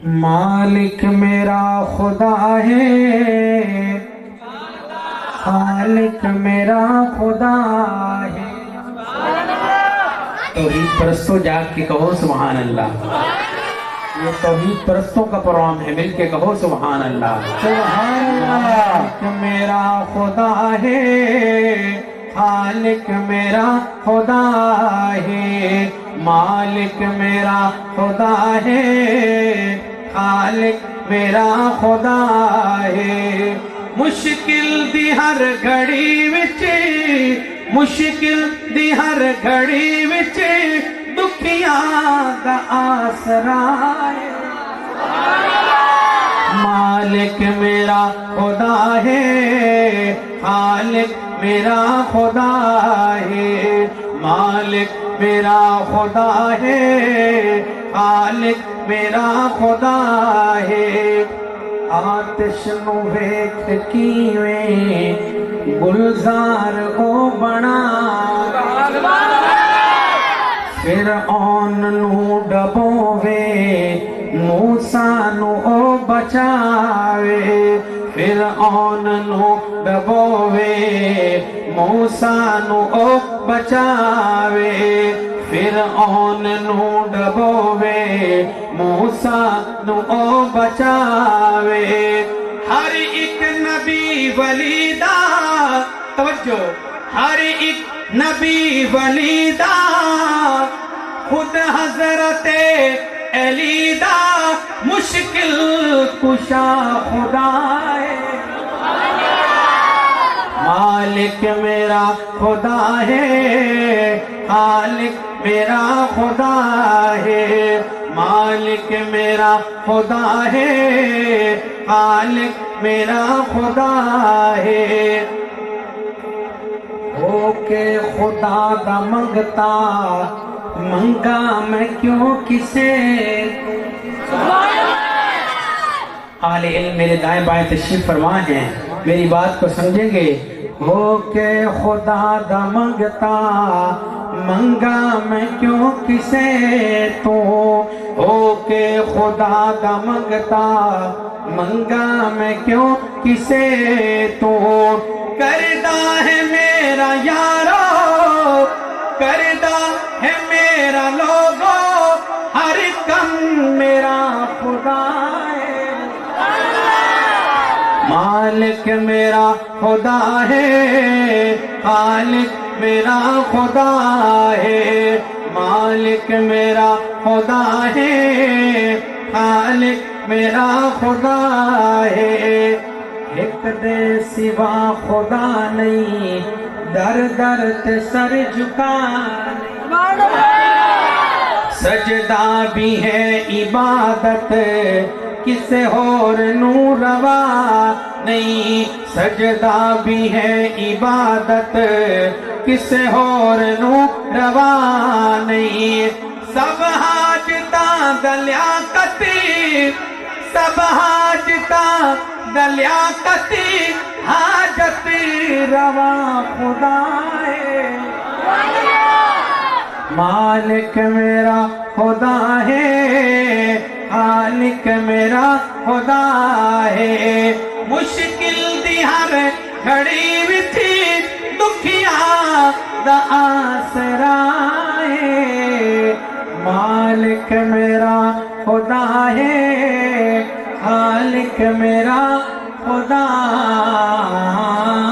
मालिक मेरा खुदा है, खालिक मेरा खुदा है। तौहीद परस्तों जाग के कहो सुभान अल्लाह। ये तौहीद परस्तों का प्रोग्राम है, मिल के कहो सुभान अल्लाह। सुभान अल्लाह। मेरा खुदा है, खालिक मेरा खुदा है, मालिक मेरा खुदा है, खालिक मेरा खुदा है। मुश्किल दी हर घड़ी विच, मुश्किल दी हर घड़ी विच दुखियां दा आसरा है। मालिक मेरा खुदा है, खालिक मेरा खुदा है, मालिक मेरा खुदा है, खालिक मेरा खुदा है। आतिश नू वेख कीवें गुलजार ओ बना, फिरऔन नू डबोवे मूसा नू ओ बचावे, फिरऔन नू डबोवे मूसा नू ओ बचावे, फिरऔन नू डबोवे मूसा नू ओ बचावे। हर एक नबी वलीदा, तवज्जो, हर एक नबी वलीदा खुद हजरते अलीदा मुश्किल कुशा खुदा है। मालिक मेरा खुदा है, खालिक मेरा खुदा है, मालिक मेरा खुदा है, खालिक मेरा खुदा है। होके खुदा दा मंगता मंगा मैं क्यों किसे। आले इल्म मेरे दाएं बाएं तशरीफ फरमा हैं, मेरी बात को समझेंगे। होके खुदा दा मंगता मंगा मैं क्यों किसे तू, होके खुदा दा मंगता मंगा मैं क्यों किसे तू। करदा है मेरा यारो, करदा है मेरा लोगो, हर कम मेरा खुदा है। मालिक मेरा खुदा है, खालिक मेरा खुदा है, मालिक मेरा खुदा है, खालिक मेरा खुदा है। एक दे सिवा खुदा नहीं, दर दर ते सर झुकाने, सजदा भी है इबादत किसे होर नू रवा नहीं, सजदा भी है इबादत किसे होर नू रवा नहीं। सब हाजता दलियाकती, सब हाजता दलियाकती, हाजत रवा खुदा है। मालिक मेरा खुदा है, खालिक मेरा खुदा है। मुश्किल दी हर घड़ी विच दुखिया दा आसरा है। मालिक मेरा खुदा है, खालिक मेरा खुदा